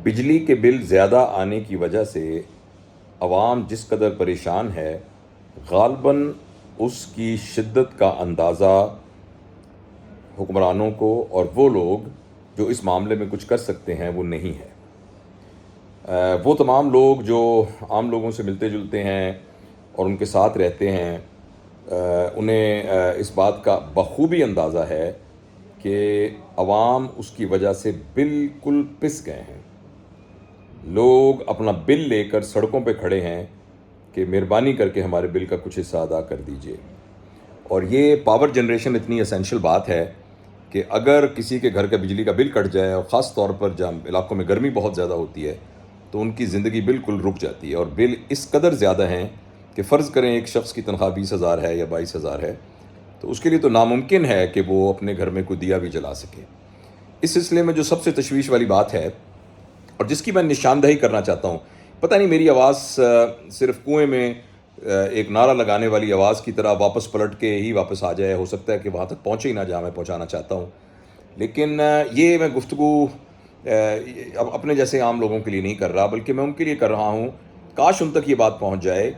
بجلی کے بل زیادہ آنے کی وجہ سے عوام جس قدر پریشان ہے، غالباً اس کی شدت کا اندازہ حکمرانوں کو اور وہ لوگ جو اس معاملے میں کچھ کر سکتے ہیں وہ نہیں ہے۔ وہ تمام لوگ جو عام لوگوں سے ملتے جلتے ہیں اور ان کے ساتھ رہتے ہیں، انہیں اس بات کا بخوبی اندازہ ہے کہ عوام اس کی وجہ سے بالکل پس گئے ہیں۔ لوگ اپنا بل لے کر سڑکوں پہ کھڑے ہیں کہ مہربانی کر کے ہمارے بل کا کچھ حصہ ادا کر دیجئے۔ اور یہ پاور جنریشن اتنی اسینشل بات ہے کہ اگر کسی کے گھر کا بجلی کا بل کٹ جائے، اور خاص طور پر جہاں علاقوں میں گرمی بہت زیادہ ہوتی ہے، تو ان کی زندگی بالکل رک جاتی ہے۔ اور بل اس قدر زیادہ ہیں کہ فرض کریں ایک شخص کی تنخواہ 20,000 ہے یا 22,000 ہے، تو اس کے لیے تو ناممکن ہے کہ وہ اپنے گھر میں کوئی دیا بھی جلا سکے۔ اس سلسلے میں جو سب سے تشویش والی بات ہے اور جس کی میں نشاندہی کرنا چاہتا ہوں، پتہ نہیں میری آواز صرف کنویں میں ایک نعرہ لگانے والی آواز کی طرح واپس پلٹ کے ہی واپس آ جائے، ہو سکتا ہے کہ وہاں تک پہنچے ہی نہ جہاں میں پہنچانا چاہتا ہوں، لیکن یہ میں گفتگو اپنے جیسے عام لوگوں کے لیے نہیں کر رہا، بلکہ میں ان کے لیے کر رہا ہوں، کاش ان تک یہ بات پہنچ جائے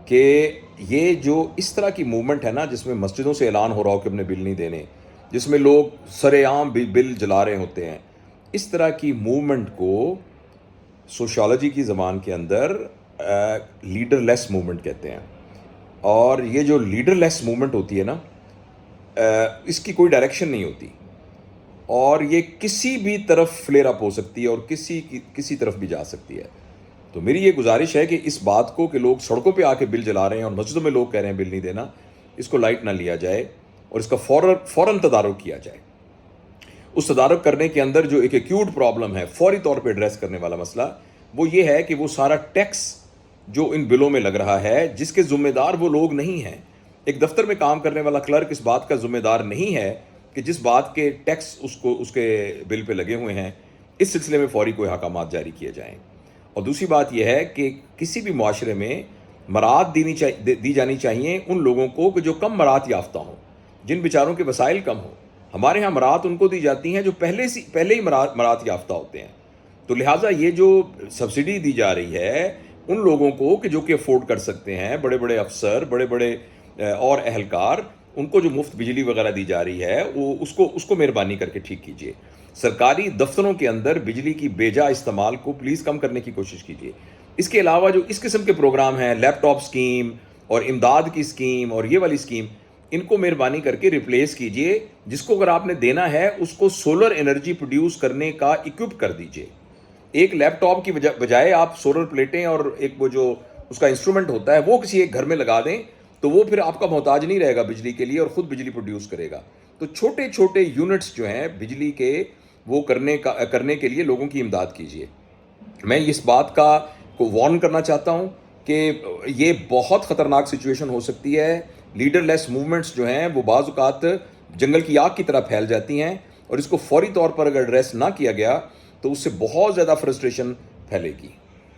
کہ یہ جو اس طرح کی موومنٹ ہے نا، جس میں مسجدوں سے اعلان ہو رہا ہو کہ اپنے بل نہیں دینے، جس میں لوگ سر عام بل جلا رہے ہوتے ہیں، اس طرح کی موومنٹ کو سوشالوجی کی زبان کے اندر لیڈر لیس موومنٹ کہتے ہیں۔ اور یہ جو لیڈر لیس موومنٹ ہوتی ہے نا، اس کی کوئی ڈائریکشن نہیں ہوتی، اور یہ کسی بھی طرف فلیئر اپ ہو سکتی ہے اور کسی طرف بھی جا سکتی ہے۔ تو میری یہ گزارش ہے کہ اس بات کو کہ لوگ سڑکوں پہ آ کے بل جلا رہے ہیں اور مسجدوں میں لوگ کہہ رہے ہیں بل نہیں دینا، اس کو لائٹ نہ لیا جائے اور اس کا فوراً تدارک کیا جائے۔ اس تدارک کرنے کے اندر جو ایک ایکیوٹ پرابلم ہے، فوری طور پہ ایڈریس کرنے والا مسئلہ، وہ یہ ہے کہ وہ سارا ٹیکس جو ان بلوں میں لگ رہا ہے، جس کے ذمہ دار وہ لوگ نہیں ہیں۔ ایک دفتر میں کام کرنے والا کلرک اس بات کا ذمہ دار نہیں ہے کہ جس بات کے ٹیکس اس کے بل پہ لگے ہوئے ہیں، اس سلسلے میں فوری کوئی احکامات جاری کیے جائیں۔ اور دوسری بات یہ ہے کہ کسی بھی معاشرے میں مراعات دی جانی چاہیے ان لوگوں کو کہ جو کم مراعات یافتہ ہوں، جن بیچاروں کے وسائل کم ہوں۔ ہمارے ہاں مراعات ان کو دی جاتی ہیں جو پہلے ہی مراعات یافتہ ہوتے ہیں۔ تو لہٰذا یہ جو سبسڈی دی جا رہی ہے ان لوگوں کو کہ جو کہ افورڈ کر سکتے ہیں، بڑے بڑے افسر، بڑے بڑے اور اہلکار، ان کو جو مفت بجلی وغیرہ دی جا رہی ہے، وہ اس کو مہربانی کر کے ٹھیک کیجیے۔ سرکاری دفتروں کے اندر بجلی کی بے جا استعمال کو پلیز کم کرنے کی کوشش کیجیے۔ اس کے علاوہ جو اس قسم کے پروگرام ہیں، لیپ ٹاپ اسکیم اور امداد کی اسکیم اور یہ والی اسکیم، ان کو مہربانی کر کے ریپلیس کیجیے۔ جس کو اگر آپ نے دینا ہے اس کو سولر انرجی پروڈیوس کرنے کا اکوپ کر دیجیے۔ ایک لیپ ٹاپ کی بجائے آپ سولر پلیٹیں اور ایک وہ جو اس کا انسٹرومنٹ ہوتا ہے وہ کسی ایک گھر میں لگا دیں، تو وہ پھر آپ کا محتاج نہیں رہے گا بجلی کے لیے اور خود بجلی پروڈیوس کرے گا۔ تو چھوٹے چھوٹے یونٹس جو ہیں بجلی کے، وہ کرنے کے لیے لوگوں کی امداد کیجیے۔ میں اس بات کو وارن کرنا چاہتا ہوں کہ یہ بہت خطرناک سچویشن ہو سکتی ہے۔ لیڈر لیس موومنٹس جو ہیں وہ بعض اوقات جنگل کی آگ کی طرح پھیل جاتی ہیں، اور اس کو فوری طور پر اگر ایڈریس نہ کیا گیا تو اس سے بہت زیادہ فرسٹریشن پھیلے گی۔